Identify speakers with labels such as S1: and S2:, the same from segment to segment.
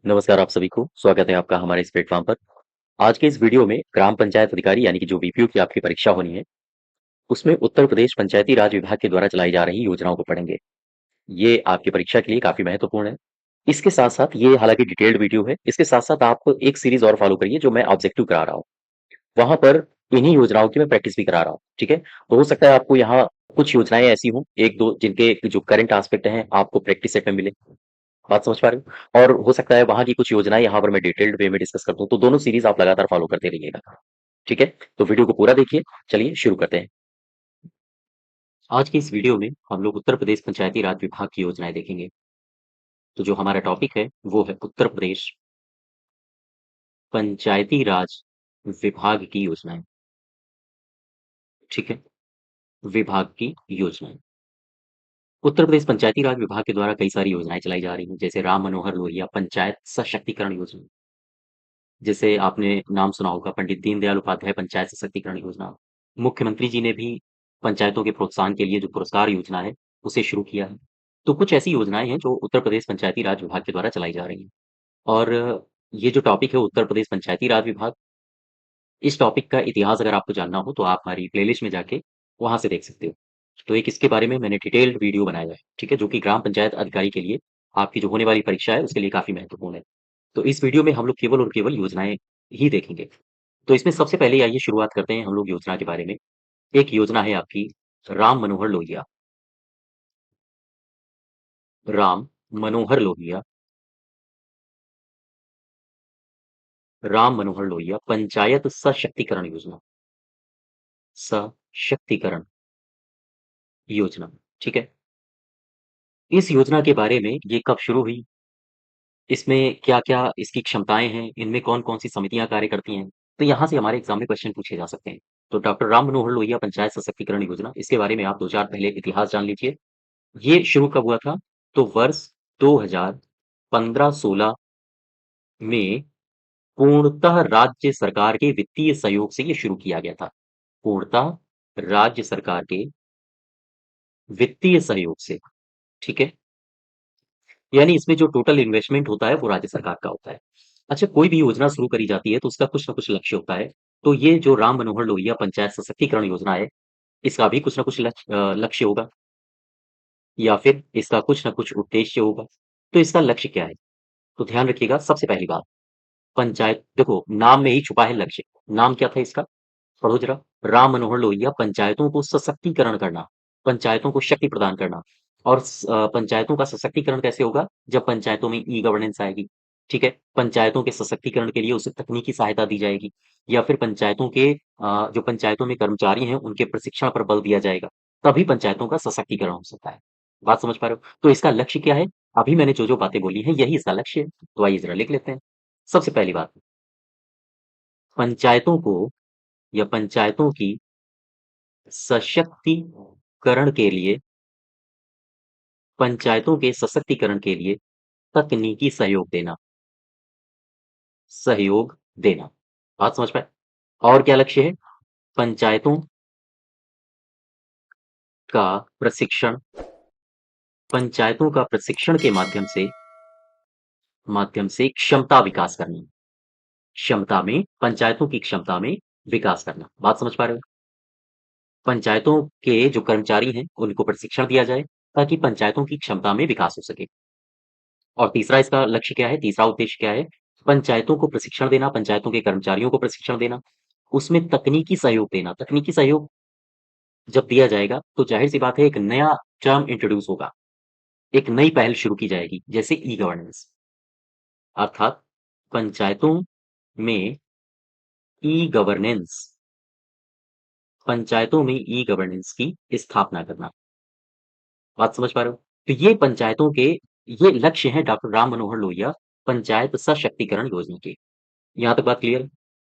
S1: नमस्कार आप सभी को, स्वागत है आपका हमारे इस प्लेटफ़ॉर्म पर। आज के इस वीडियो में ग्राम पंचायत अधिकारी यानी कि जो बीपीओ की आपकी परीक्षा होनी है, उसमें उत्तर प्रदेश पंचायती राज विभाग के द्वारा चलाई जा रही योजनाओं को पढ़ेंगे। ये आपकी परीक्षा के लिए काफ़ी महत्वपूर्ण है। इसके साथ-साथ ये हालाँकि डिटेल्ड वीडियो है, इसके साथ-साथ आप एक सीरीज़ और फ़ॉलो करिए जो मैं ऑब्जेक्टिव करा रहा हूँ। वहाँ पर इन्हीं योजनाओं की मैं प्रैक्टिस भी करा रहा हूँ, ठीक है? तो हो सकता है आपको यहाँ कुछ योजनाएँ ऐसी हों, 1-2 जिनके जो करंट एस्पेक्ट हैं, आपको प्रैक्टिस सेट में मिले। बात समझ पा रहे हो? और हो सकता है वहाँ की कुछ योजनाएँ यहाँ पर मैं डिटेल्ड वे में डिस्कस कर दूँ, तो दोनों सीरीज़ आप लगातार फ़ॉलो करते रहिएगा, ठीक है? तो वीडियो को पूरा देखिए, चलिए शुरू करते हैं। आज की इस वीडियो में हम लोग उत्तर प्रदेश पंचायती राज विभाग की योजनाएँ देखेंगे। तो जो हमारा टॉपिक है, वो है उत्तर प्रदेश पंचायती राज विभाग की योजनाएँ, ठीक है? विभाग की योजनाएँ। उत्तर प्रदेश पंचायती राज विभाग के द्वारा कई सारी योजनाएँ चलाई जा रही हैं, जैसे राम मनोहर लोहिया पंचायत सशक्तिकरण योजना। जैसे आपने नाम सुना होगा पंडित दीनदयाल उपाध्याय पंचायत सशक्तिकरण योजना। मुख्यमंत्री जी ने भी पंचायतों के प्रोत्साहन के लिए जो पुरस्कार योजना है, उसे शुरू किया है। तो कुछ ऐसी योजनाएँ हैं जो उत्तर प्रदेश पंचायती राज विभाग के द्वारा चलाई जा रही हैं। और ये जो टॉपिक है उत्तर प्रदेश पंचायती राज विभाग, इस टॉपिक का इतिहास अगर आपको जानना हो तो आप हमारी प्लेलिस्ट में जाके वहाँ से देख सकते हो। तो एक इसके बारे में मैंने डिटेल्ड वीडियो बनाया है, ठीक है? जो कि ग्राम पंचायत अधिकारी के लिए आपकी जो होने वाली परीक्षा है उसके लिए काफ़ी महत्वपूर्ण है। तो इस वीडियो में हम लोग केवल और केवल योजनाएँ ही देखेंगे। तो इसमें सबसे पहले आइए शुरुआत करते हैं हम लोग योजना के बारे में। एक योजना है आपकी राम मनोहर लोहिया, राम मनोहर लोहिया, राम मनोहर लोहिया पंचायत सशक्तिकरण योजना, सशक्तिकरण योजना, ठीक है? इस योजना के बारे में ये कब शुरू हुई, इसमें क्या-क्या इसकी क्षमताएँ हैं, इनमें कौन-कौन सी समितियाँ कार्य करती हैं, तो यहाँ से हमारे एग्ज़ाम में क्वेश्चन पूछे जा सकते हैं। तो डॉक्टर राम मनोहर लोहिया पंचायत सशक्तिकरण योजना, इसके बारे में आप 2-4 पहले इतिहास जान लीजिए। ये शुरू कब हुआ था? तो वर्ष 2015-16 में पूर्णतः राज्य सरकार के वित्तीय सहयोग से ये शुरू किया गया था। पूर्णतः राज्य सरकार के वित्तीय सहयोग से, ठीक है? यानी इसमें जो टोटल इन्वेस्टमेंट होता है वो राज्य सरकार का होता है। अच्छा, कोई भी योजना शुरू करी जाती है तो उसका कुछ न कुछ लक्ष्य होता है। तो ये जो राम मनोहर लोहिया पंचायत सशक्तिकरण योजना है, इसका भी कुछ न कुछ लक्ष्य होगा या फिर इसका कुछ न कुछ उद्देश्य होगा। तो इसका लक्ष्य क्या है? तो ध्यान रखिएगा सबसे पहली बात, पंचायत देखो नाम में ही छुपा है लक्ष्य। नाम क्या था इसका? पढ़ो जरा, राम मनोहर लोहिया पंचायतों को सशक्तिकरण करना, पंचायतों को शक्ति प्रदान करना। और पंचायतों का सशक्तिकरण कैसे होगा? जब पंचायतों में ई-गवर्नेंस आएगी, ठीक है? पंचायतों के सशक्तिकरण के लिए उसे तकनीकी सहायता दी जाएगी या फिर पंचायतों के जो पंचायतों में कर्मचारी हैं, उनके प्रशिक्षण पर बल दिया जाएगा, तभी पंचायतों का सशक्तिकरण हो सकता है। बात समझ पा रहे हो? तो इसका लक्ष्य क्या है? अभी मैंने जो-जो बातें बोली हैं, यही इसका लक्ष्य है। तो आइए ज़रा लिख लेते हैं। सबसे पहली बात, पंचायतों को या पंचायतों की सशक्तिकरण के लिए पंचायतों के सशक्तिकरण के लिए तकनीकी सहयोग देना। बात समझ पाए? और क्या लक्ष्य है? पंचायतों का प्रशिक्षण, पंचायतों का प्रशिक्षण के माध्यम से क्षमता विकास करना। क्षमता में पंचायतों की क्षमता में विकास करना। बात समझ पा रहे हो? पंचायतों के जो कर्मचारी हैं, उनको प्रशिक्षण दिया जाए ताकि पंचायतों की क्षमता में विकास हो सके। और तीसरा इसका लक्ष्य क्या है? तीसरा उद्देश्य क्या है? पंचायतों को प्रशिक्षण देना, पंचायतों के कर्मचारियों को प्रशिक्षण देना, उसमें तकनीकी सहयोग देना। तकनीकी सहयोग जब दिया जाएगा, तो ज़ाहिर-सी बात है एक नया टर्म इंट्रोड्यूस होगा, एक नई पहल शुरू की जाएगी, जैसे ई-गवर्नेंस। अर्थात पंचायतों में ई-गवर्नेंस पंचायतों में ई-गवर्नेंस की स्थापना करना। बात समझ पा रहे हो? तो ये पंचायतों के ये लक्ष्य हैं डॉक्टर राम मनोहर लोहिया पंचायत सशक्तिकरण योजना के। यहाँ तक बात क्लियर है?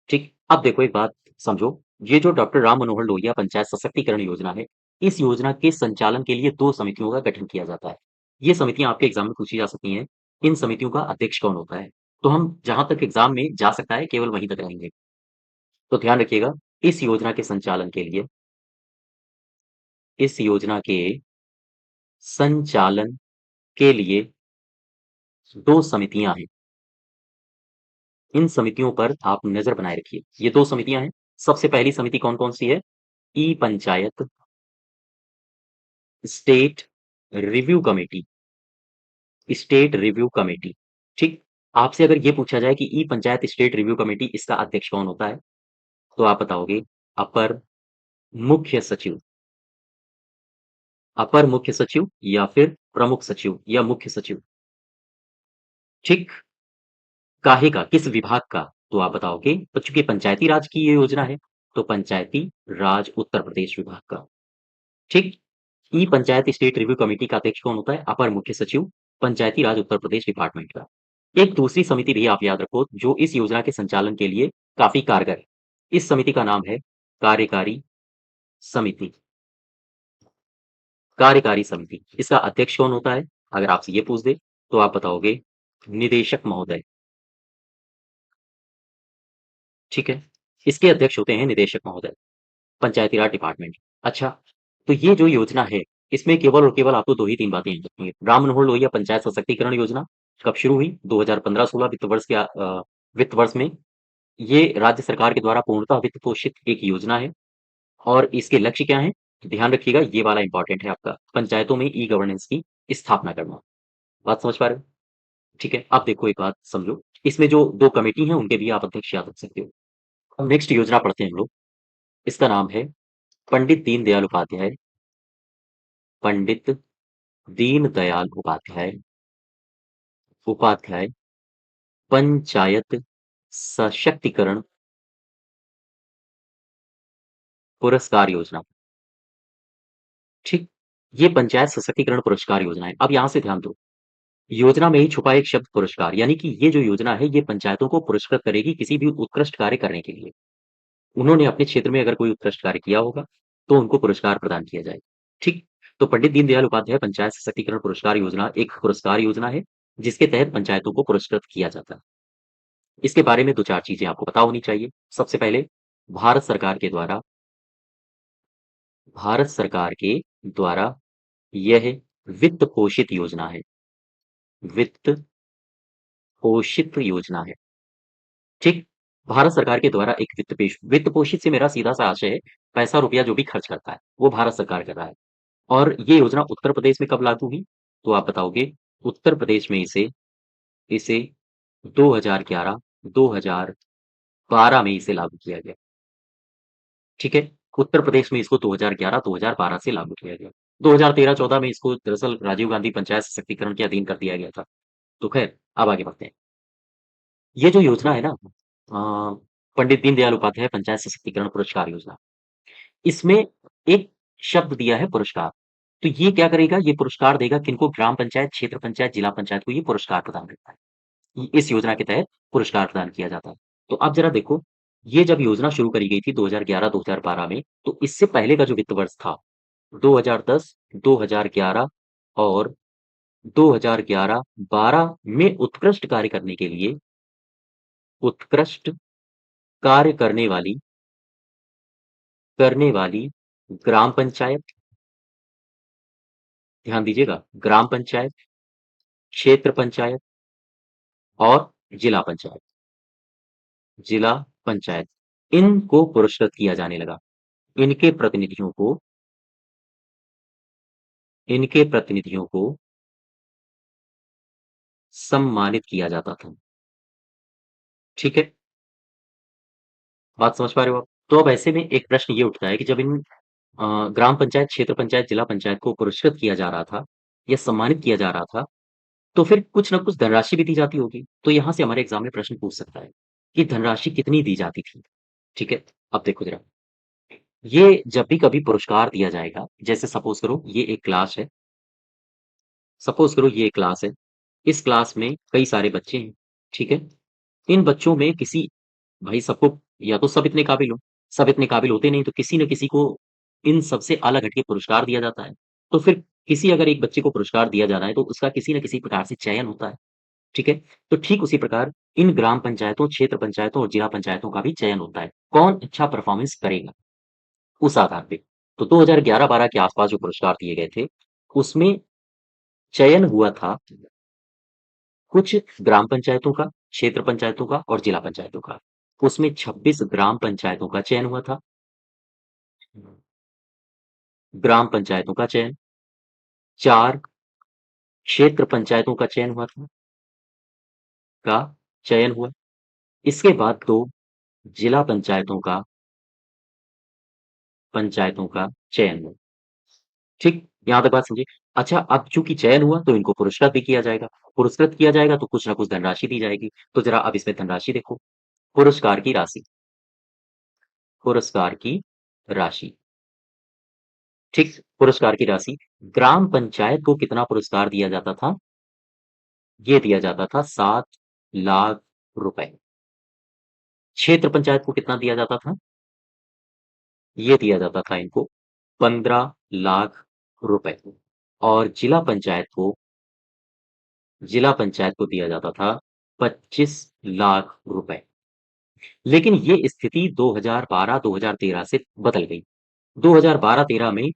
S1: ठीक। अब देखो एक बात समझो, ये जो डॉक्टर राम मनोहर लोहिया पंचायत सशक्तिकरण योजना है, इस योजना के संचालन के लिए 2 समितियों का गठन किया जाता है। ये समितियाँ आपके एग्ज़ाम में पूछी जा सकती हैं। इन समितियों का अध्यक्ष कौन होता है? तो हम जहाँ तक एग्ज़ाम में जा सकता है केवल वहीं तक रहेंगे। तो ध्यान रखिएगा, इस योजना के संचालन के लिए इस योजना के संचालन के लिए 2 समितियाँ हैं। इन समितियों पर आप नज़र बनाए रखिए। ये 2 समितियाँ हैं। सबसे पहली समिति कौन-कौन सी है? ई-पंचायत state review committee, state review committee, ठीक? आपसे अगर ये पूछा जाए कि ई-पंचायत स्टेट रिव्यू कमेटी इसका अध्यक्ष कौन होता है? तो आप बताओगे अपर मुख्य सचिव, अपर मुख्य सचिव या फिर प्रमुख सचिव या मुख्य सचिव, ठीक? काहे का, किस विभाग का? तो आप बताओगे तो चूँकि पंचायती राज की ये योजना है, तो पंचायती राज उत्तर प्रदेश विभाग का, ठीक? ई पंचायत स्टेट रिव्यू कमेटी का अध्यक्ष कौन होता है? अपर मुख्य सचिव, पंचायती राज उत्तर प्रदेश डिपार्टमेंट का। एक दूसरी समिति भी आप याद रखो जो इस योजना के संचालन के लिए काफ़ी कारगर है। इस समिति का नाम है कार्यकारी समिति, कार्यकारी समिति। इसका अध्यक्ष कौन होता है? अगर आपसे ये पूछ दे, तो आप बताओगे निदेशक महोदय, ठीक है? इसके अध्यक्ष होते हैं निदेशक महोदय, पंचायती राज डिपार्टमेंट। अच्छा, तो ये जो योजना है, इसमें केवल और केवल आपको 2 ही 3 बातें याद रखनी है। राम मनोहर लोहिया पंचायत सशक्तिकरण योजना कब शुरू हुई? 2015-16 वित्त वर्ष में ये राज्य सरकार के द्वारा पूर्णतः वित्त पोषित एक योजना है और इसके लक्ष्य क्या हैं? ध्यान रखिएगा ये वाला इंपॉर्टेंट है आपका, पंचायतों में ई-गवर्नेंस की स्थापना करना। बात समझ पा रहे हो? ठीक है, अब देखो एक बात समझो, इसमें जो 2 कमेटी हैं उनके भी आप अध्यक्ष याद रख सकते हो। अब नेक्स्ट योजना पढ़ते हैं हम लोग, इसका नाम है पंडित दीनदयाल उपाध्याय, पंडित दीनदयाल उपाध्याय, उपाध्याय पंचायत सशक्तिकरण पुरस्कार योजना, ठीक? ये पंचायत सशक्तिकरण पुरस्कार योजना है। अब यहाँ से ध्यान दो, योजना में ही छुपा एक शब्द पुरस्कार, यानी कि ये जो योजना है ये पंचायतों को पुरस्कृत करेगी किसी भी उत्कृष्ट कार्य करने के लिए। उन्होंने अपने क्षेत्र में अगर कोई उत्कृष्ट कार्य किया होगा, तो उनको पुरस्कार प्रदान किया जाएगा, ठीक? तो पंडित दीनदयाल उपाध्याय पंचायत सशक्तिकरण पुरस्कार योजना एक पुरस्कार योजना है, जिसके तहत पंचायतों को पुरस्कृत किया जाता है। इसके बारे में 2-4 चीज़ें आपको पता होनी चाहिए। सबसे पहले भारत सरकार के द्वारा भारत सरकार के द्वारा यह वित्त पोषित योजना है, वित्त पोषित योजना है, ठीक? भारत सरकार के द्वारा एक वित्त पोषित से मेरा सीधा-सा आशय है, पैसा-रुपया जो भी खर्च करता है, वो भारत सरकार कर रहा है। और ये योजना उत्तर प्रदेश में कब लागू हुई? तो आप बताओगे उत्तर प्रदेश में इसे इसे 2011, 2012 में इसे लागू किया गया, ठीक है? उत्तर प्रदेश में इसको 2011, 2012 से लागू किया गया। 2013-14 में इसको दरअसल राजीव गांधी पंचायत सशक्तिकरण के अधीन कर दिया गया था। तो खैर, अब आगे बढ़ते हैं। ये जो योजना है ना पंडित दीनदयाल उपाध्याय पंचायत सशक्तिकरण पुरस्कार योजना, इसमें एक शब्द दिया है पुरस्कार। तो ये क्या करेगा? ये पुरस्कार देगा किनको? ग्राम पंचायत, क्षेत्र पंचायत, जिला पंचायत को ये पुरस्कार प्रदान करता है। इस योजना के तहत पुरस्कार प्रदान किया जाता है। तो अब ज़रा देखो, ये जब योजना शुरू करी गई थी 2011-2012 में, तो इससे पहले का जो वित्त वर्ष था, 2010, 2011 और 2011-12 में उत्कृष्ट कार्य करने वाली ग्राम पंचायत, ध्यान दीजिएगा, ग्राम पंचायत, क्षेत्र पंचायत और जिला पंचायत, जिला पंचायत, इनको पुरस्कृत किया जाने लगा। इनके प्रतिनिधियों को इनके प्रतिनिधियों को सम्मानित किया जाता था, ठीक है? बात समझ पा रहे हो आप? तो अब ऐसे में एक प्रश्न ये उठता है कि जब इन ग्राम पंचायत, क्षेत्र पंचायत, जिला पंचायत को पुरस्कृत किया जा रहा था या सम्मानित किया जा रहा था, तो फिर कुछ न कुछ धनराशि भी दी जाती होगी। तो यहाँ से हमारे एग्ज़ाम में प्रश्न पूछ सकता है कि धनराशि कितनी दी जाती थी? ठीक है? अब देखो ज़रा, ये जब भी कभी पुरस्कार दिया जाएगा, जैसे सपोज़ करो ये एक क्लास है, सपोज़ करो ये एक क्लास है, इस क्लास में कई सारे बच्चे हैं, ठीक है? इन बच्चों में किसी भाई सबको या तो सब इतने काबिल होते नहीं, तो किसी न किसी को इन सबसे अलग हट के पुरस्कार दिया जाता है। तो फिर किसी अगर एक बच्चे को पुरस्कार दिया जा रहा है, तो उसका किसी न किसी प्रकार से चयन होता है, ठीक है? तो ठीक उसी प्रकार इन ग्राम पंचायतों, क्षेत्र पंचायतों और जिला पंचायतों का भी चयन होता है। कौन अच्छा परफ़ॉर्मेंस करेगा, उस आधार पे। तो 2011-12 के आस-पास जो पुरस्कार दिए गए थे, उसमें चयन हुआ था कुछ ग्राम पंचायतों का, क्षेत्र पंचायतों का और जिला पंचायतों का। उसमें 26 ग्राम पंचायतों का चयन हुआ था। ग्राम पंचायतों का चयन, 4 क्षेत्र पंचायतों का चयन हुआ था का चयन हुआ। इसके बाद 2 जिला पंचायतों का चयन हुआ। ठीक, यहाँ तक बात समझे? अच्छा, अब चूँकि चयन हुआ तो इनको पुरस्कृत भी किया जाएगा। पुरस्कृत किया जाएगा तो कुछ ना कुछ धनराशि दी जाएगी। तो ज़रा अब इसमें धनराशि देखो। पुरस्कार की राशि, पुरस्कार की राशि, ठीक, पुरस्कार की राशि। ग्राम पंचायत को कितना पुरस्कार दिया जाता था? ये दिया जाता था 7 लाख रुपए। क्षेत्र पंचायत को कितना दिया जाता था? ये दिया जाता था इनको 15 लाख रुपए। और जिला पंचायत को दिया जाता था 25 लाख रुपए। लेकिन ये स्थिति 2012-2013 से बदल गई। 2012-13 में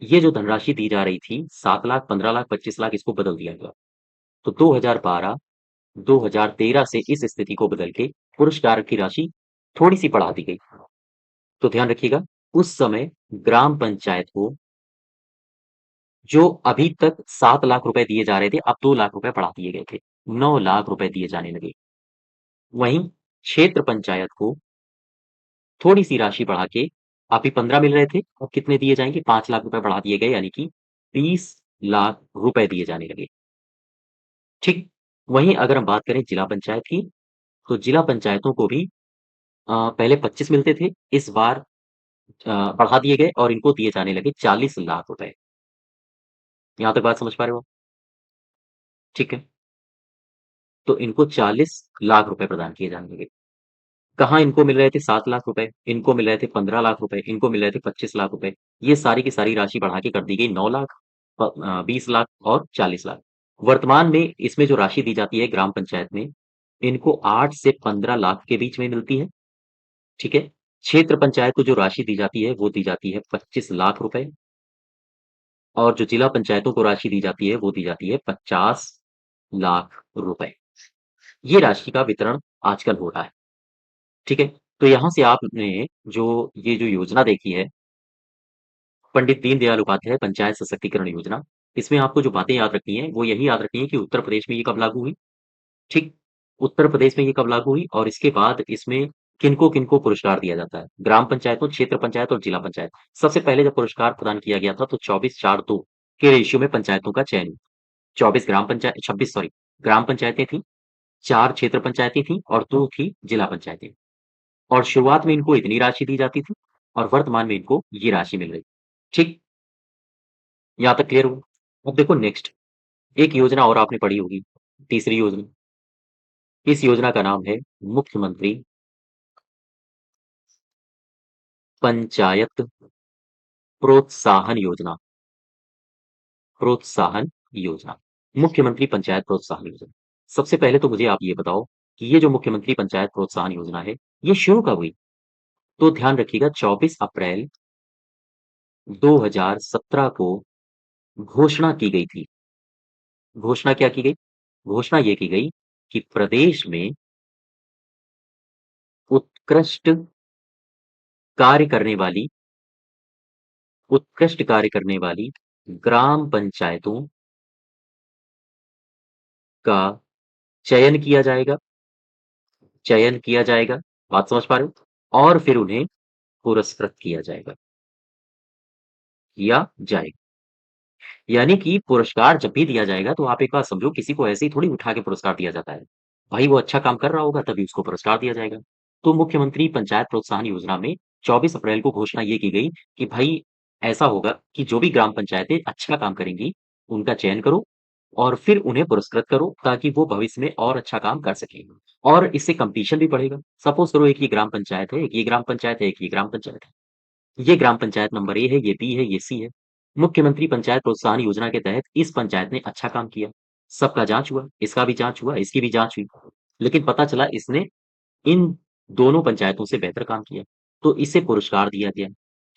S1: ये जो धनराशि दी जा रही थी 7 लाख, 15 लाख, 25 लाख, इसको बदल दिया गया। तो 2012-2013 से इस स्थिति को बदल के पुरस्कार की राशि थोड़ी-सी बढ़ा दी गई। तो ध्यान रखिएगा, उस समय ग्राम पंचायत को जो अभी तक 7 लाख रुपए दिए जा रहे थे, अब 2 लाख रुपए बढ़ा दिए गए थे। 9 लाख रुपए दिए जाने लगे। वहीं क्षेत्र पंचायत को थोड़ी-सी राशि बढ़ा के अभी 15 मिल रहे थे, अब कितने दिए जाएँगे? 5 लाख रुपए बढ़ा दिए गए, यानी कि 30 लाख रुपए दिए जाने लगे। ठीक। वहीं अगर हम बात करें जिला पंचायत की, तो जिला पंचायतों को भी पहले 25 मिलते थे, इस बार बढ़ा दिए गए और इनको दिए जाने लगे 40 लाख रुपए। यहाँ तक बात समझ पा रहे हो आप? ठीक है। तो इनको 40 लाख रुपए प्रदान किए जाने लगे। कहाँ इनको मिल रहे थे 7 लाख रुपए, इनको मिल रहे थे 15 लाख रुपए, इनको मिल रहे थे 25 लाख रुपए। ये सारी की सारी राशि बढ़ा के कर दी गई 9 लाख, 20 लाख और 40 लाख। वर्तमान में इसमें जो राशि दी जाती है ग्राम पंचायत में, इनको 8 से 15 लाख के बीच में मिलती है, ठीक है? क्षेत्र पंचायत को जो राशि दी जाती है, वो दी जाती है 25 लाख रुपए और जो जिला पंचायतों को राशि दी जाती है, वो दी जाती है 50 लाख रुपए। ये राशि का वितरण आजकल हो रहा है, ठीक है? तो यहाँ से आपने ये जो योजना देखी है, पंडित दीनदयाल उपाध्याय पंचायत सशक्तिकरण योजना, इसमें आपको जो बातें याद रखनी है, वो यही याद रखनी है कि उत्तर प्रदेश में ये कब लागू हुई, ठीक? उत्तर प्रदेश में ये कब लागू हुई और इसके बाद इसमें किनको-किनको पुरस्कार दिया जाता है? ग्राम पंचायतों, क्षेत्र पंचायत और जिला पंचायत। सबसे पहले जब पुरस्कार प्रदान किया गया था, तो 24-4-2 के रेशियो में पंचायतों का चयन हुआ। 24 ग्राम पंचायत 26 सॉरी ग्राम पंचायतें थीं, 4 क्षेत्र पंचायतें थीं और 2 थी जिला पंचायतें। और शुरुआत में इनको इतनी राशि दी जाती थी और वर्तमान में इनको ये राशि मिल रही। ठीक? यहाँ तक क्लियर हुआ? अब देखो नेक्स्ट, एक योजना और आपने पढ़ी होगी, तीसरी योजना। इस योजना का नाम है मुख्यमंत्री पंचायत प्रोत्साहन योजना। प्रोत्साहन योजना। मुख्यमंत्री पंचायत प्रोत्साहन योजना। सबसे पहले तो मुझे आप ये बताओ कि ये जो मुख्यमंत्री पंचायत प्रोत्साहन योजना है, ये शुरू कब हुई? तो ध्यान रखिएगा 24 अप्रैल 2017 को घोषणा की गई थी। घोषणा क्या की गई? घोषणा ये की गई कि प्रदेश में उत्कृष्ट कार्य करने वाली उत्कृष्ट कार्य करने वाली ग्राम पंचायतों का चयन किया जाएगा, चयन किया जाएगा, बात समझ पा रहे हो? और फिर उन्हें पुरस्कृत किया जाएगा, किया जाएगा। यानी कि पुरस्कार जब भी दिया जाएगा तो आप एक बात समझो, किसी को ऐसे ही थोड़ी उठा के पुरस्कार दिया जाता है। भाई वो अच्छा काम कर रहा होगा तभी उसको पुरस्कार दिया जाएगा। तो मुख्यमंत्री पंचायत प्रोत्साहन योजना में 24 अप्रैल को घोषणा ये की गई कि भाई ऐसा होगा कि जो भी ग्राम पंचायतें अच्छा काम करेंगी, उनका चयन करो और फिर उन्हें पुरस्कृत करो ताकि वो भविष्य में और अच्छा काम कर सकें। और इससे कॉम्पिटिशन भी बढ़ेगा। सपोज़ करो एक ये ग्राम पंचायत है, एक ये ग्राम पंचायत है, एक ये ग्राम पंचायत है। ये ग्राम पंचायत नंबर ए है, ये बी है, ये सी है। मुख्यमंत्री पंचायत प्रोत्साहन योजना के तहत इस पंचायत ने अच्छा काम किया। सबका जाँच हुआ, इसका भी जाँच हुआ, इसकी भी जाँच हुई। लेकिन पता चला इसने इन दोनों पंचायतों से बेहतर काम किया, तो इसे पुरस्कार दिया गया,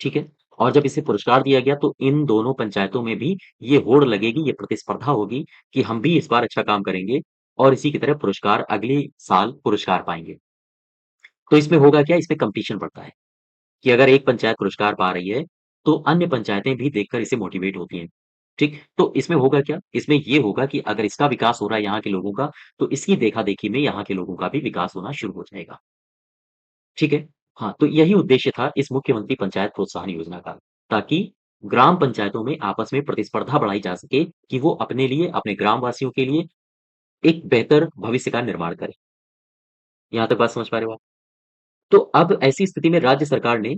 S1: ठीक है? और जब इसे पुरस्कार दिया गया तो इन दोनों पंचायतों में भी ये होड़ लगेगी, ये प्रतिस्पर्धा होगी कि हम भी इस बार अच्छा काम करेंगे और इसी की तरह पुरस्कार अगले साल पुरस्कार पाएँगे। तो इसमें होगा क्या, इसमें कॉम्पिटिशन बढ़ता है कि अगर एक पंचायत पुरस्कार पा रही है, तो अन्य पंचायतें भी देखकर इससे मोटिवेट होती हैं। ठीक? तो इसमें होगा क्या? इसमें ये होगा कि अगर इसका विकास हो रहा है यहाँ के लोगों का, तो इसकी देखा-देखी में यहाँ के लोगों का भी विकास होना शुरू हो जाएगा। ठीक है? हाँ, तो यही उद्देश्य था इस मुख्यमंत्री पंचायत प्रोत्साहन योजना का, ताकि ग्राम पंचायतों में आपस में प्रतिस्पर्धा बढ़ाई जा सके कि वो अपने लिए, अपने ग्रामवासियों के लिए एक बेहतर भविष्य का निर्माण करें। यहाँ तक बात समझ पा रहे हो आप? तो अब ऐसी स्थिति में राज्य सरकार ने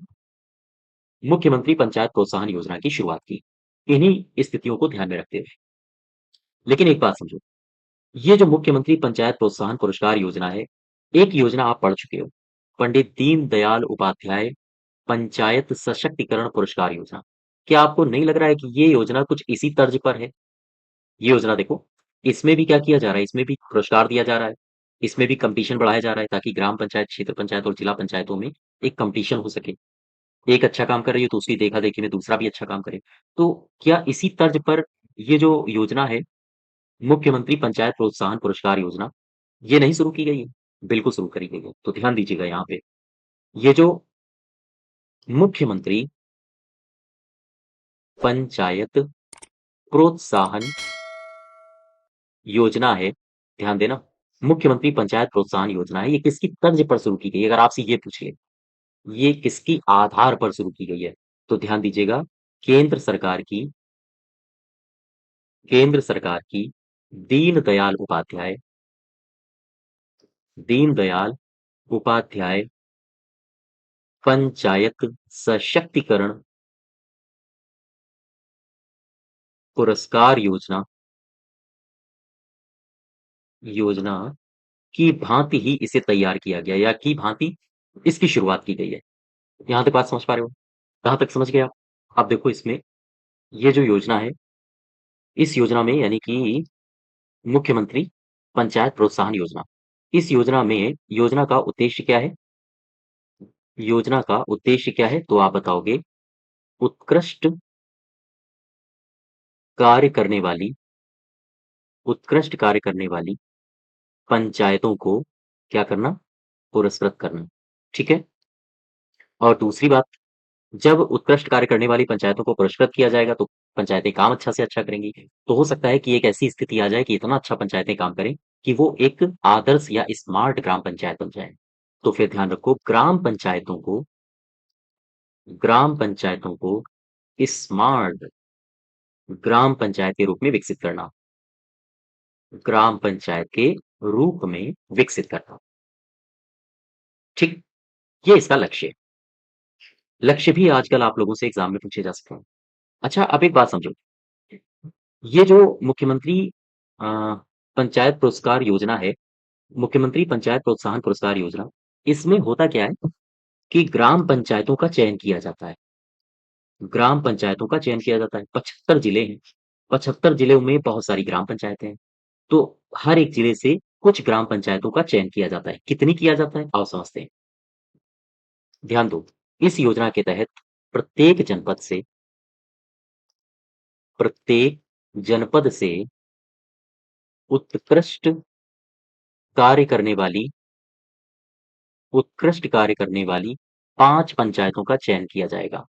S1: मुख्यमंत्री पंचायत प्रोत्साहन योजना की शुरुआत की, इन्हीं स्थितियों को ध्यान में रखते हुए। लेकिन एक बात समझो, ये जो मुख्यमंत्री पंचायत प्रोत्साहन पुरस्कार योजना है, एक योजना आप पढ़ चुके हो, पंडित दीनदयाल उपाध्याय पंचायत सशक्तिकरण पुरस्कार योजना। क्या आपको नहीं लग रहा है कि ये योजना कुछ इसी तर्ज पर है? ये योजना देखो, इसमें भी क्या किया जा रहा है, इसमें भी पुरस्कार दिया जा रहा है, इसमें भी कॉम्पिटिशन बढ़ाया जा रहा है ताकि ग्राम पंचायत, क्षेत्र पंचायत और जिला पंचायतों में एक कॉम्पिटिशन हो सके। एक अच्छा काम कर रही है तो उसकी देखा-देखी में दूसरा भी अच्छा काम करे। तो क्या इसी तर्ज पर ये जो योजना है, मुख्यमंत्री पंचायत प्रोत्साहन पुरस्कार योजना, ये नहीं शुरू की गई है? बिल्कुल शुरू करी गई है। तो ध्यान दीजिएगा यहाँ पे, ये जो मुख्यमंत्री पंचायत प्रोत्साहन योजना है, ध्यान देना, मुख्यमंत्री पंचायत प्रोत्साहन योजना है, ये किसकी तर्ज पर शुरू की गई है? अगर आपसे ये पूछ ले, ये किसकी आधार पर शुरू की गई है? तो ध्यान दीजिएगा, केंद्र सरकार की केंद्र सरकार की दीनदयाल उपाध्याय दीनदयाल उपाध्याय पंचायत सशक्तिकरण पुरस्कार योजना योजना की भांति ही इसे तैयार किया गया, या की भांति इसकी शुरुआत की गई है। यहाँ तक बात समझ पा रहे हो? कहाँ तक समझ गए आप? अब देखो इसमें, ये जो योजना है, इस योजना में यानी कि मुख्यमंत्री पंचायत प्रोत्साहन योजना, इस योजना में योजना का उद्देश्य क्या है? योजना का उद्देश्य क्या है? तो आप बताओगे, उत्कृष्ट कार्य करने वाली उत्कृष्ट कार्य करने वाली पंचायतों को क्या करना? पुरस्कृत करना। ठीक है? और दूसरी बात, जब उत्कृष्ट कार्य करने वाली पंचायतों को पुरस्कृत किया जाएगा, तो पंचायतें काम अच्छा से अच्छा करेंगी। तो हो सकता है कि एक ऐसी स्थिति आ जाए कि इतना अच्छा पंचायतें काम करें कि वो एक आदर्श या स्मार्ट ग्राम पंचायत बन जाएँ। तो फिर ध्यान रखो, ग्राम पंचायतों को स्मार्ट ग्राम पंचायत के रूप में विकसित करना। ग्राम पंचायत के रूप में विकसित करना। ठीक? ये इसका लक्ष्य है। लक्ष्य भी आजकल आप लोगों से एग्ज़ाम में पूछे जा सकते हैं। अच्छा, अब एक बात समझो, ये जो मुख्यमंत्री अ, पंचायत पुरस्कार योजना है, मुख्यमंत्री पंचायत प्रोत्साहन पुरस्कार योजना, इसमें होता क्या है कि ग्राम पंचायतों का चयन किया जाता है। ग्राम पंचायतों का चयन किया जाता है। 75 जिले हैं। 75 जिलों में बहुत सारी ग्राम पंचायतें हैं। तो हर एक जिले से कुछ ग्राम पंचायतों का चयन किया जाता है। कितनी किया जाता है? आओ समझते हैं। ध्यान दो, इस योजना के तहत प्रत्येक जनपद से प्रत्येक जनपद से उत्कृष्ट कार्य करने वाली उत्कृष्ट कार्य करने वाली 5 पंचायतों का चयन किया जाएगा।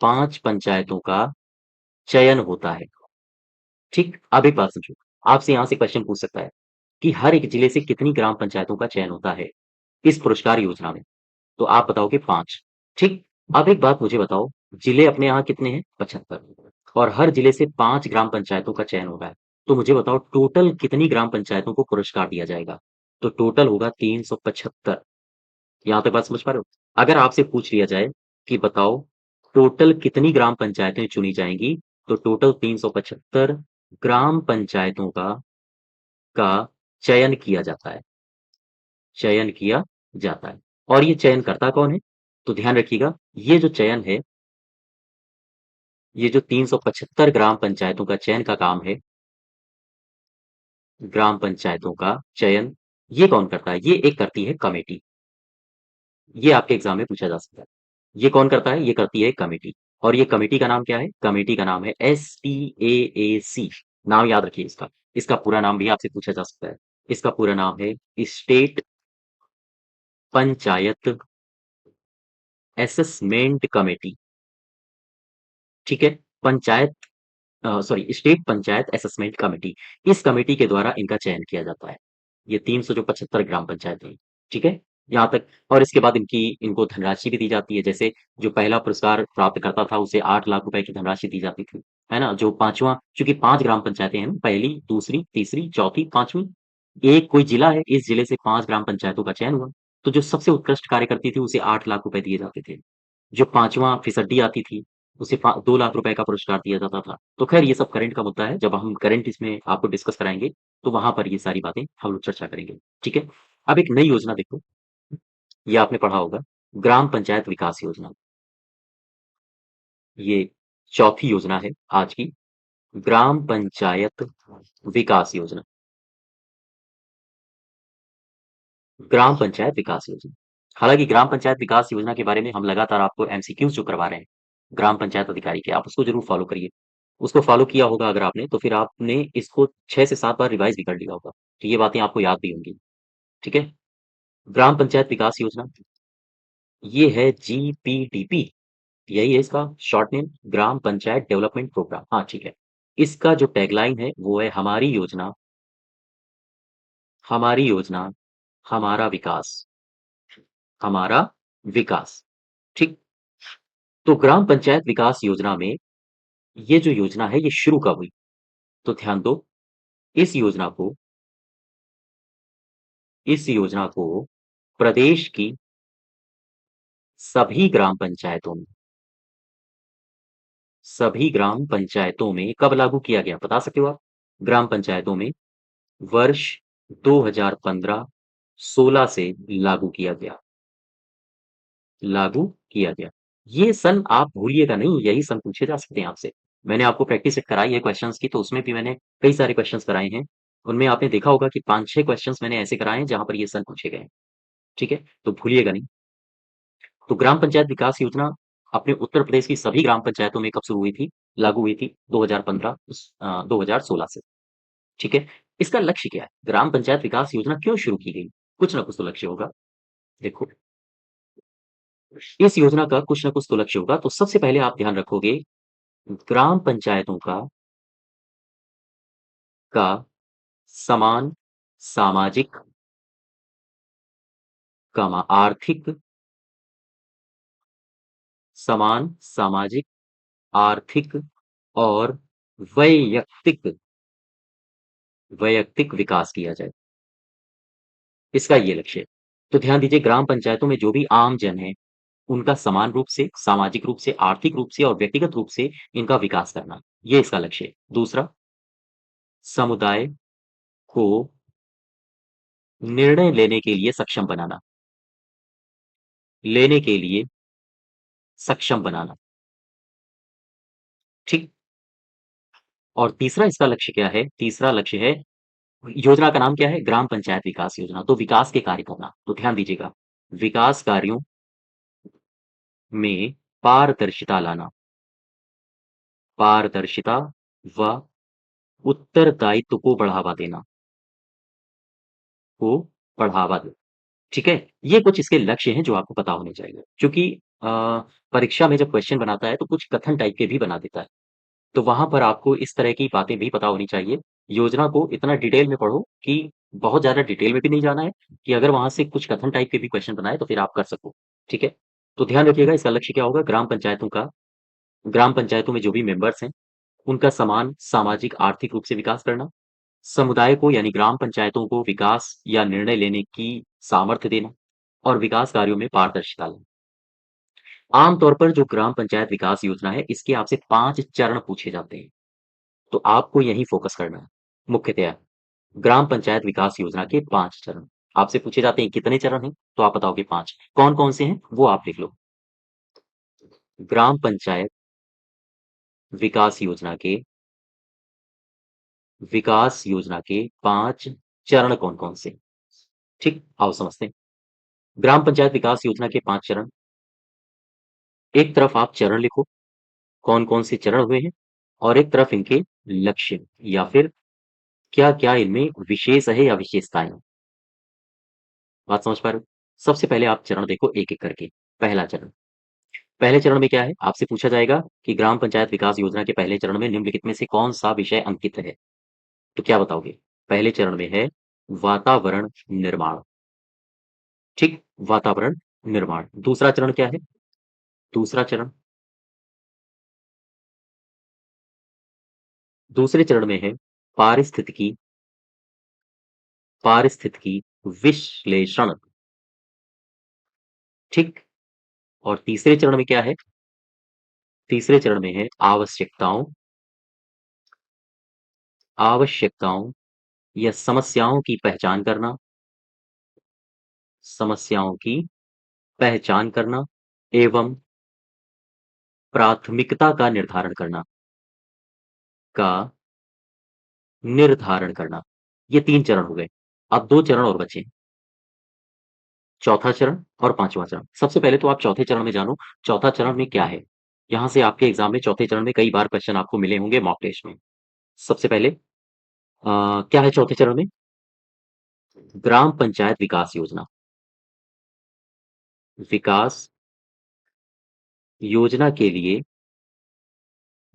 S1: 5 पंचायतों का चयन होता है। ठीक? अब एक बात समझो, आपसे यहाँ से क्वेश्चन पूछ सकता है कि हर एक जिले से कितनी ग्राम पंचायतों का चयन होता है इस पुरस्कार योजना में? तो आप बताओगे 5। ठीक? अब एक बात मुझे बताओ, जिले अपने यहाँ कितने हैं? 75, और हर जिले से 5 ग्राम पंचायतों का चयन हो रहा है। तो मुझे बताओ टोटल कितनी ग्राम पंचायतों को पुरस्कार दिया जाएगा? तो टोटल होगा 375। यहाँ तक बात समझ पा रहे हो? अगर आपसे पूछ लिया जाए कि बताओ टोटल कितनी ग्राम पंचायतें चुनी जाएँगी? तो टोटल 375 ग्राम पंचायतों का चयन किया जाता है। चयन किया जाता है। और ये चयन करता कौन है? तो ध्यान रखिएगा, ये जो चयन है, ये जो 375 ग्राम पंचायतों का चयन का काम है, ग्राम पंचायतों का चयन, ये कौन करता है? ये एक करती है कमेटी। ये आपके एग्ज़ाम में पूछा जा सकता है। ये कौन करता है? ये करती है कमेटी। और ये कमेटी का नाम क्या है? कमेटी का नाम है SPAAC, नाम याद रखिए इसका। इसका पूरा नाम भी आपसे पूछा जा सकता है। इसका पूरा नाम है स्टेट पंचायत असेसमेंट कमेटी, ठीक है? Panchayat sorry state panchayat assessment committee. इस कमेटी के द्वारा इनका चयन किया जाता है। ये 300 जो 75 ग्राम पंचायत हैं, ठीक है? यहाँ तक। और इसके बाद इनको धनराशि भी दी जाती है। जैसे जो पहला पुरस्कार प्राप्त करता था उसे 8 लाख रुपए की धनराशि दी जाती थी, है ना? जो पांचवा, चूंकि 5 ग्राम पंचायतें हैं ना, पहली, दूसरी, तीसरी, चौथी, पांचवी, एक कोई जिला है, इस जिले से 5 ग्राम पंचायतों का चयन हुआ, तो जो सबसे उत्कृष्ट कार्य करती थी उसे 8 लाख रुपए दिए जाते थे। जो 5वां फिसड्डी आती थी, उसे 2 लाख रुपए का पुरस्कार दिया जाता था। तो खैर ये सब करंट का मुद्दा है, जब हम करंट इसमें आपको डिस्कस कराएँगे, तो वहाँ पर ये सारी बातें हम लोग चर्चा करेंगे, ठीक है? अब एक नई योजना देखो, ये आपने पढ़ा होगा, ग्राम पंचायत विकास योजना। ये चौथी योजना है आज की, ग्राम पंचायत विकास योजना। ग्राम पंचायत विकास योजना। हालाँकि ग्राम पंचायत विकास योजना के बारे में हम लगातार आपको एमसीक्यूज़ जो करवा रहे हैं, ग्राम पंचायत अधिकारी के, आप उसको ज़रूर फ़ॉलो करिए। उसको फ़ॉलो किया होगा अगर आपने, तो फिर आपने इसको 6 से 7 बार रिवाइज़ भी कर लिया होगा। तो ये बातें आपको याद भी होंगी, ठीक है? ग्राम पंचायत विकास योजना, ये है जीपीडीपी, यही है इसका शॉर्ट नेम, ग्राम पंचायत डेवलपमेंट प्रोग्राम। हाँ, ठीक है। इसका जो टैगलाइन है वो है हमारी योजना, हमारा विकास, हमारा विकास, ठीक? तो ग्राम पंचायत विकास योजना में ये जो योजना है ये शुरू कब हुई? तो ध्यान दो, इस योजना को इस योजना को प्रदेश की सभी ग्राम पंचायतों में सभी ग्राम पंचायतों में कब लागू किया गया, बता सकते हो आप? ग्राम पंचायतों में वर्ष 2015-16 से लागू किया गया। लागू किया गया। ये सन आप भूलिएगा नहीं, यही सन पूछे जा सकते हैं आपसे। मैंने आपको प्रैक्टिस सेट कराई है क्वेश्चंस की, तो उसमें भी मैंने कई सारे क्वेश्चंस कराए हैं। उनमें आपने देखा होगा कि 5-6 क्वेश्चंस मैंने ऐसे कराए हैं जहाँ पर ये सन पूछे गए हैं, ठीक है? तो भूलिएगा नहीं। तो ग्राम पंचायत विकास योजना अपने उत्तर प्रदेश की सभी ग्राम पंचायतों में कब शुरू हुई थी? लागू हुई थी 2016 से, ठीक है? इसका लक्ष्य क्या है? ग्राम पंचायत विकास योजना क्यों शुरू की गई? कुछ ना कुछ तो लक्ष्य होगा। देखो, इस योजना का कुछ ना कुछ तो लक्ष्य होगा, तो सबसे पहले आप ध्यान रखोगे ग्राम पंचायतों का समान सामाजिक, आर्थिक, समान सामाजिक, आर्थिक और वैयक्तिक वैयक्तिक विकास किया जाए। इसका ये लक्ष्य है। तो ध्यान दीजिए, ग्राम पंचायतों में जो भी आम जन है, उनका समान रूप से, सामाजिक रूप से, आर्थिक रूप से और व्यक्तिगत रूप से इनका विकास करना, ये इसका लक्ष्य है। दूसरा, समुदाय को निर्णय लेने के लिए सक्षम बनाना, लेने के लिए सक्षम बनाना, ठीक? और तीसरा इसका लक्ष्य क्या है? तीसरा लक्ष्य है, योजना का नाम क्या है? ग्राम पंचायत विकास योजना। तो विकास के कार्य करना। तो ध्यान दीजिएगा, विकास कार्यों में पारदर्शिता लाना, पारदर्शिता व उत्तरदायित्व को बढ़ावा देना, ठीक है? ये कुछ इसके लक्ष्य हैं जो आपको पता होने चाहिए। क्योंकि अ, परीक्षा में जब क्वेश्चन बनाता है तो कुछ कथन टाइप के भी बना देता है। तो वहाँ पर आपको इस तरह की बातें भी पता होनी चाहिए। योजना को इतना डिटेल में पढ़ो कि बहुत ज़्यादा डिटेल में भी नहीं जाना है, कि अगर वहाँ से कुछ कथन टाइप के भी क्वेश्चन बनाए तो फिर आप कर सको, ठीक है? तो ध्यान रखिएगा, इसका लक्ष्य क्या होगा? ग्राम पंचायतों में जो भी मेंबर्स हैं, उनका समान सामाजिक, आर्थिक रूप से विकास करना, समुदाय को यानी ग्राम पंचायतों को विकास या निर्णय लेने की सामर्थ्य देना और विकास कार्यों में पारदर्शिता लाना। आम तौर पर जो ग्राम पंचायत विकास योजना है, इसके आपसे 5 चरण पूछे जाते हैं। तो आपको यहीं फोकस करना है मुख्यतया। ग्राम पंचायत विकास योजना के 5 चरण आपसे पूछे जाते हैं। कितने चरण हैं? तो आप बताओगे 5। कौन-कौन से हैं? वो आप लिख लो। ग्राम पंचायत विकास योजना के विकास योजना के 5 चरण कौन-कौन से? ठीक, आओ समझते हैं। ग्राम पंचायत विकास योजना के 5 चरण। एक तरफ आप चरण लिखो, कौन-कौन से चरण हुए हैं, और एक तरफ इनके लक्ष्य या फिर क्या-क्या इनमें विशेष है या विशेषताएँ हैं? बात समझ पा रहे हो? सबसे पहले आप चरण देखो एक-एक करके। पहला चरण, पहले चरण में क्या है? आपसे पूछा जाएगा कि ग्राम पंचायत विकास योजना के पहले चरण में निम्नलिखित में से कौन-सा विषय अंकित है? तो क्या बताओगे? पहले चरण में है वातावरण निर्माण, ठीक? वातावरण निर्माण। दूसरा चरण क्या है? दूसरा चरण, दूसरे चरण में है पारिस्थितिकी पारिस्थितिकी विश्लेषण, ठीक? और तीसरे चरण में क्या है? तीसरे चरण में है आवश्यकताओं या समस्याओं की पहचान करना, समस्याओं की पहचान करना एवं प्राथमिकता का का निर्धारण करना। ये 3 चरण हो गए। अब 2 चरण और बचे। चौथा चरण और 5वां चरण। सबसे पहले तो आप चौथे चरण में जानो, चौथा चरण में क्या है? यहाँ से आपके एग्ज़ाम में चौथे चरण में कई बार क्वेश्चन आपको मिले होंगे मॉक टेस्ट में। सबसे पहले क्या है चौथे चरण में? ग्राम पंचायत विकास योजना। विकास योजना के लिए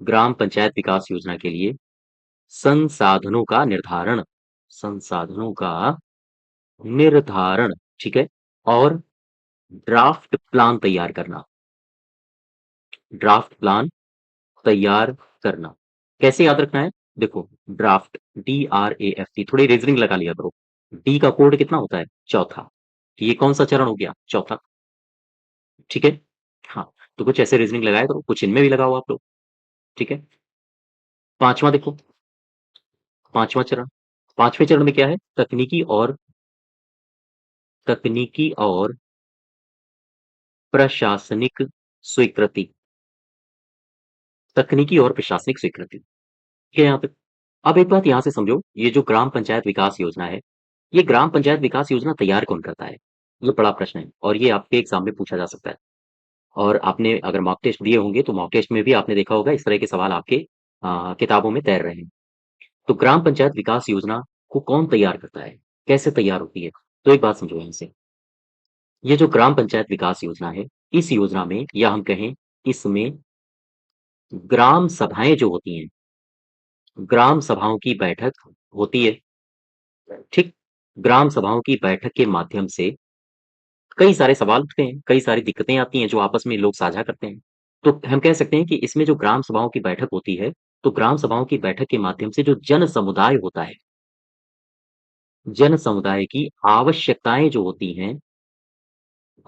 S1: ग्राम पंचायत विकास योजना के लिए संसाधनों का निर्धारण, संसाधनों का निर्धारण, ठीक है? और ड्राफ्ट प्लान तैयार करना, ड्राफ्ट प्लान तैयार करना। कैसे याद रखना है? देखो, ड्राफ्ट DRAFT, थोड़ी रीजनिंग लगा लिया करो। डी का कोड कितना होता है? चौथा। ये कौन सा चरण हो गया? चौथा, ठीक है? हाँ, तो कुछ ऐसे रीजनिंग लगाया करो, कुछ इनमें भी लगाओ आप लोग, ठीक है? पांचवा देखो, पांचवा चरण, पांचवें चरण में क्या है? तकनीकी और प्रशासनिक स्वीकृति, तकनीकी और प्रशासनिक स्वीकृति, ठीक है यहाँ पे? अब एक बात यहाँ से समझो, ये जो ग्राम पंचायत विकास योजना है, ये ग्राम पंचायत विकास योजना तैयार कौन करता है? ये बड़ा प्रश्न है और ये आपके एग्जाम में पूछा जा सकता है। और आपने अगर मॉक टेस्ट दिए होंगे तो मॉक टेस्ट में भी आपने देखा होगा इस तरह के सवाल आपके किताबों में तैर रहे हैं। तो ग्राम पंचायत विकास योजना को कौन तैयार करता है? कैसे तैयार होती है? तो एक बात समझो यहाँ से, ये जो ग्राम पंचायत विकास योजना है, इस योजना में या हम कहें इसमें ग्राम सभाएं जो होती हैं, ग्राम सभाओं की बैठक होती है, ठीक? ग्राम सभाओं की बैठक के माध्यम से कई सारे सवाल उठते हैं, कई सारी दिक्कतें आती हैं जो आपस में लोग साझा करते हैं। तो हम कह सकते हैं कि इसमें जो ग्राम सभाओं की बैठक होती है, तो ग्राम सभाओं की बैठक के माध्यम से जो जन समुदाय होता है, जन समुदाय की आवश्यकताएँ जो होती हैं,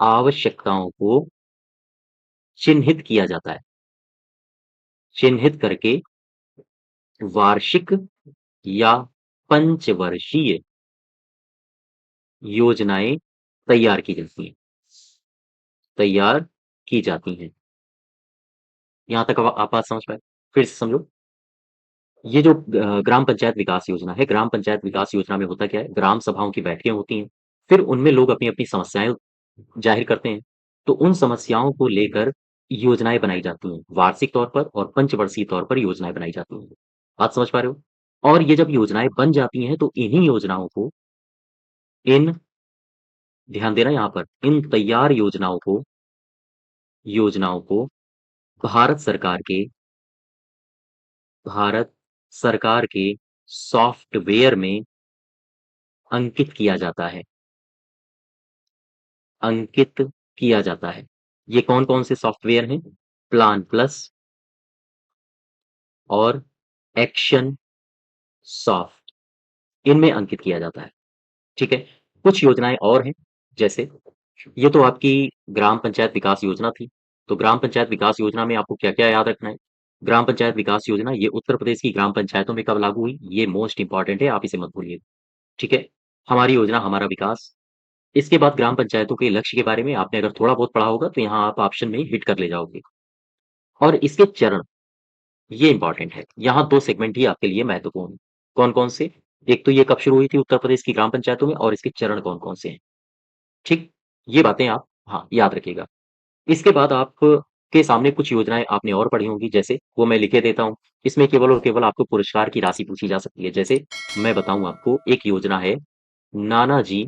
S1: आवश्यकताओं को चिन्हित किया जाता है। चिन्हित करके वार्षिक या पंचवर्षीय योजनाएँ तैयार की जाती हैं, तैयार की जाती हैं। यहाँ तक आप बात समझ पाए? फिर से समझो। ये जो ग्राम पंचायत विकास योजना है, ग्राम पंचायत विकास योजना में होता क्या है? ग्राम सभाओं की बैठकें होती हैं, फिर उनमें लोग अपनी-अपनी समस्याएँ ज़ाहिर करते हैं। तो उन समस्याओं को लेकर योजनाएँ बनाई जाती हैं, वार्षिक तौर पर और पंचवर्षीय तौर पर योजनाएँ बनाई जाती हैं। बात समझ पा रहे हो? और ये जब योजनाएँ बन जाती हैं, तो इन्हीं योजनाओं को इन ध्यान देना यहाँ पर, इन तैयार योजनाओं को भारत सरकार के सॉफ्टवेयर में अंकित किया जाता है, अंकित किया जाता है। ये कौन-कौन से सॉफ्टवेयर हैं? प्लान प्लस और एक्शन सॉफ्ट, इनमें अंकित किया जाता है, ठीक है? कुछ योजनाएँ और हैं, जैसे ये तो आपकी ग्राम पंचायत विकास योजना थी। तो ग्राम पंचायत विकास योजना में आपको क्या-क्या याद रखना है? ग्राम पंचायत विकास योजना ये उत्तर प्रदेश की ग्राम पंचायतों में कब लागू हुई? ये मोस्ट इम्पोर्टेंट है, आप इसे मत भूलिए, ठीक है? हमारी योजना हमारा विकास। इसके बाद ग्राम पंचायतों के लक्ष्य के बारे में आपने अगर थोड़ा बहुत पढ़ा होगा तो यहाँ आप ऑप्शन में हिट कर ले जाओगे। और इसके चरण, ये इम्पोर्टेंट है। यहाँ 2 सेगमेंट ही आपके लिए महत्वपूर्ण हैं। कौन-कौन से? एक तो ये कब शुरू हुई थी उत्तर प्रदेश की ग्राम पंचायतों में और इसके चरण कौन-कौन से हैं, ठीक? ये बातें आप हाँ, याद रखिएगा। इसके बाद आप के सामने कुछ योजनाएँ आपने और पढ़ी होंगी, जैसे वो मैं लिखे देता हूँ। इसमें केवल और केवल आपको पुरस्कार की राशि पूछी जा सकती है। जैसे मैं बताऊँ आपको, एक योजना है नानाजी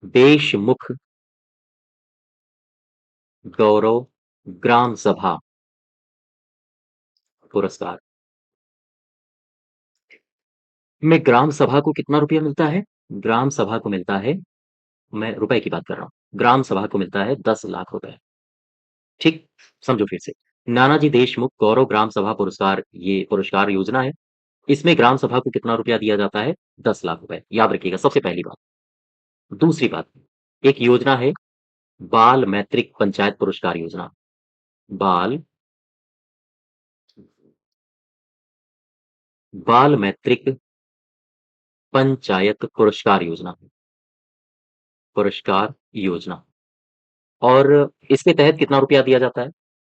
S1: देशमुख गौरव ग्राम सभा पुरस्कार। में ग्राम सभा को कितना रुपया मिलता है? ग्राम सभा को मिलता है, मैं रुपए की बात कर रहा हूँ। ग्राम सभा को मिलता है 10 लाख रुपए। ठीक? समझो फिर से। नानाजी देशमुख गौरव ग्राम सभा पुरस्कार, ये पुरस्कार योजना है। इसमें ग्राम सभा को कितना रुपया दिया जाता है? 10 लाख रुपए। याद रखिएगा, सबसे पहली बात। दूसरी बात, एक योजना है बाल मैत्रिक पंचायत पुरस्कार योजना। बाल बाल मैत्रिक पंचायत पुरस्कार योजना, पुरस्कार योजना। और इसके तहत कितना रुपया दिया जाता है?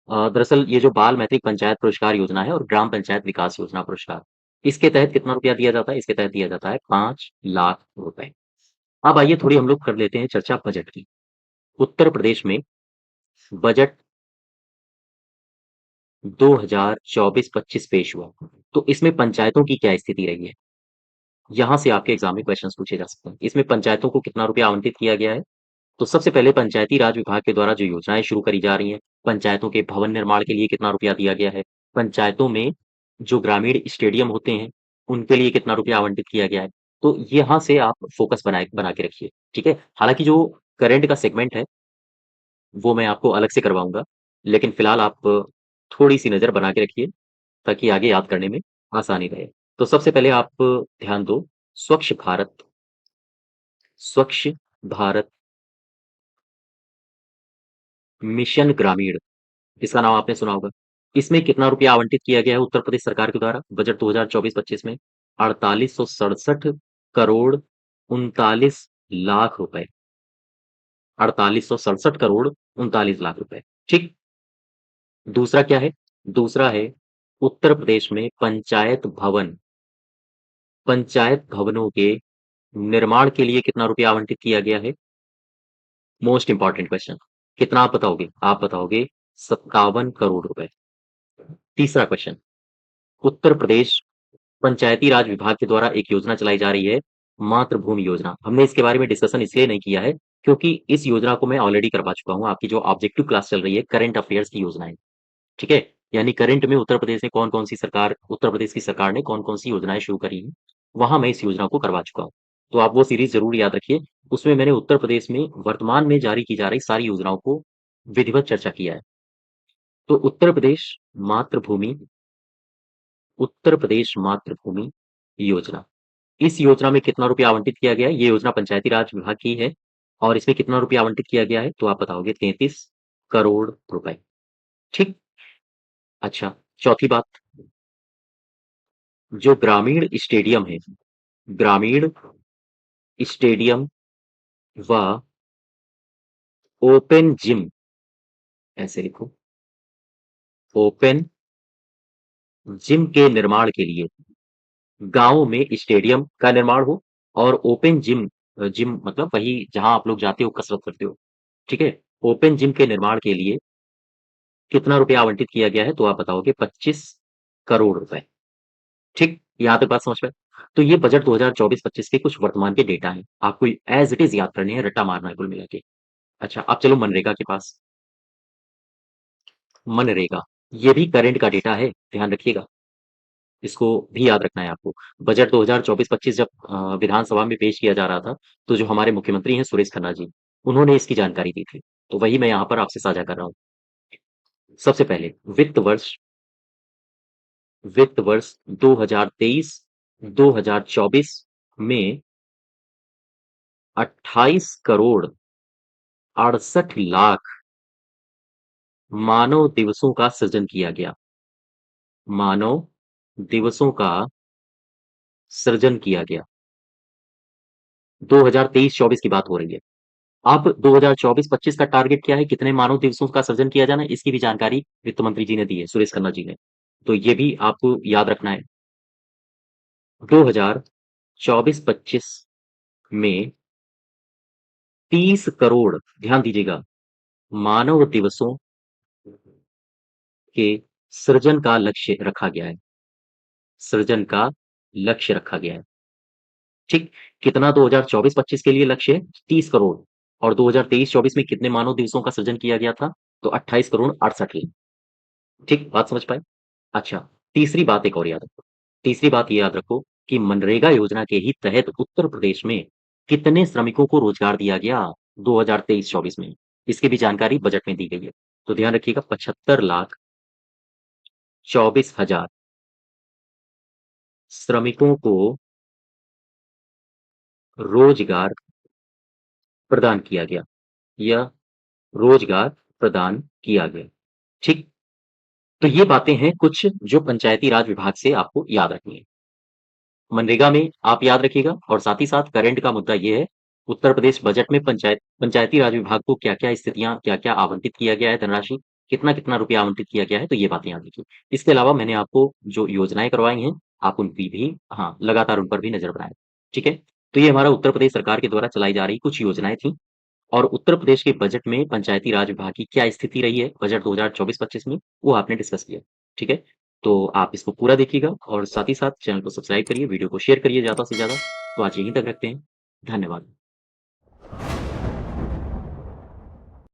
S1: दरअसल ये जो बाल मैत्रिक पंचायत पुरस्कार योजना है और ग्राम पंचायत विकास योजना पुरस्कार, इसके तहत कितना रुपया दिया जाता है? इसके तहत दिया जाता है 5 लाख रुपए। अब आइए थोड़ी हम लोग कर लेते हैं चर्चा बजट की। उत्तर प्रदेश में बजट 2024-25 पेश हुआ, तो इसमें पंचायतों की क्या स्थिति रही है? यहाँ से आपके एग्जाम में क्वेश्चंस पूछे जा सकते हैं। इसमें पंचायतों को कितना रुपया आवंटित किया गया है? तो सबसे पहले पंचायती राज विभाग के द्वारा जो योजनाएं शुरू करी जा रही हैं, पंचायतों के भवन निर्माण के लिए कितना रुपया दिया गया है? पंचायतों में जो ग्रामीण स्टेडियम होते हैं, उनके लिए कितना रुपया आवंटित किया गया है? तो यहाँ से आप फोकस बना के रखिए, ठीक है? हालांकि जो करंट का सेगमेंट है, वो मैं आपको अलग से करवाऊंगा, लेकिन फिलहाल आप थोड़ी सी नजर बना के रखिए, ताकि आगे याद करने में आसानी रहे। तो सबसे पहले आप ध्यान दो, स्वच्छ भारत, स्वच्छ भारत मिशन ग्रामीण, इसका नाम आपने सुना होगा। इसमें कितना रुपया आवंटित किया गया है उत्तर प्रदेश सरकार के द्वारा बजट 2024-25 में? 4867 करोड़ 39 लाख रुपए। 4867 करोड़ 39 लाख रुपए। ठीक। दूसरा क्या है? दूसरा है उत्तर प्रदेश में पंचायत भवनों के निर्माण के लिए कितना रुपया आवंटित किया गया है? Most important question. कितना आप बताओगे? आप बताओगे 57 करोड़ रुपए। तीसरा क्वेश्चन, उत्तर प्रदेश पंचायती राज विभाग के द्वारा एक योजना चलाई जा रही है, मातृभूमि योजना। हमने इसके बारे में डिस्कशन इसलिए नहीं किया है क्योंकि इस योजना को मैं ऑलरेडी करवा चुका हूं। आपकी जो ऑब्जेक्टिव क्लास चल रही है, करंट अफेयर्स की योजना है, ठीक है? यानी करंट में उत्तर प्रदेश की सरकार ने कौन कौन सी योजनाएं शुरू करी हैं, वहां मैं इस योजना को करवा चुका हूं। तो आप वो सीरीज जरूर याद रखिए। उसमें मैंने उत्तर प्रदेश में वर्तमान में जारी की जा रही सारी योजनाओं को विधिवत चर्चा किया है। तो उत्तर प्रदेश मातृभूमि योजना, इस योजना में कितना रुपया आवंटित किया गया है? ये योजना पंचायती राज विभाग की है और इसमें कितना रुपया आवंटित किया गया है? तो आप बताओगे 33 करोड़ रुपए। ठीक। अच्छा, चौथी बात, जो ग्रामीण स्टेडियम है, ग्रामीण स्टेडियम व ओपन जिम, ऐसे लिखो, ओपन जिम के निर्माण के लिए गांव में स्टेडियम का निर्माण हो और ओपन जिम, जिम मतलब वही जहां आप लोग जाते हो कसरत करते हो, ठीक है? ओपन जिम के निर्माण के लिए कितना रुपया आवंटित किया गया है? तो आप बताओगे 25 करोड़ रुपए। ठीक, यहां तक बात समझ में? तो ये बजट 2024-25 के कुछ वर्तमान के डेटा हैं, आपको एज इट इज याद करने हैं, रट्टा मारना है कुल मिला के। अच्छा, अब चलो मनरेगा के पास। मनरेगा, ये भी करंट का डेटा है, ध्यान रखिएगा, इसको भी याद रखना है आपको। बजट 2024-25 जब विधानसभा में पेश किया जा रहा था, तो जो हमारे मुख्यमंत्री हैं सुरेश खन्ना जी, उन्होंने इसकी जानकारी दी थी, तो वही मैं यहाँ पर आपसे साझा कर रहा हूँ। सबसे पहले वित्त वर्ष 2023-2024 में 28 करोड़ 68 लाख मानव दिवसों का सृजन किया गया। मानव दिवसों का सृजन किया गया। 2023-24 की बात हो रही है। अब 2024-25 का टारगेट क्या है? कितने मानव दिवसों का सृजन किया जाना है? इसकी भी जानकारी वित्त मंत्री जी ने दी है, सुरेश खन्ना जी ने। तो ये भी आपको याद रखना है। 2024-25 में 30 करोड़, ध्यान दीजिएगा, मानव दिवसों के सृजन का लक्ष्य रखा गया है। सृजन का लक्ष्य रखा गया है। ठीक, कितना 2024-25 के लिए लक्ष्य है? 30 करोड़। और 2023-24 में कितने मानव दिवसों का सृजन किया गया था? तो 28 करोड़ 68 लाख। ठीक, बात समझ पाए? अच्छा, तीसरी बात एक और याद रखो। तीसरी बात ये याद रखो कि मनरेगा योजना के ही तहत उत्तर प्रदेश में कितने श्रमिकों को रोजगार दिया गया 2023-24 में? इसकी भी जानकारी बजट में दी गई है। तो ध्यान रखिएगा, 75,24,000 श्रमिकों को रोजगार प्रदान किया गया, या रोजगार प्रदान किया गया। ठीक, तो ये बातें हैं कुछ जो पंचायती राज विभाग से आपको याद रखनी है। मनरेगा में आप याद रखिएगा, और साथ ही साथ करंट का मुद्दा ये है, उत्तर प्रदेश बजट में पंचायती राज विभाग को क्या-क्या स्थितियां, क्या-क्या आवंटित किया गया है धनराशि, कितना-कितना रुपया आवंटित किया गया है, तो ये बातें याद रखिए। इसके अलावा मैंने आपको जो योजनाएं करवाई हैं, आप उनकी भी लगातार उन पर भी नजर बनाएं। ठीक है, तो ये हमारा उत्तर प्रदेश सरकार के द्वारा चलाई जा रही कुछ योजनाएं थी। और उत्तर प्रदेश के बजट में पंचायती राज विभाग की क्या स्थिति रही है बजट 2024-25 में, वो आपने डिस्कस किया। ठीक है? तो आप इसको पूरा देखिएगा और साथ ही साथ चैनल को सब्सक्राइब करिए, वीडियो को शेयर करिए ज़्यादा से ज़्यादा। तो आज यहीं तक रखते हैं। धन्यवाद।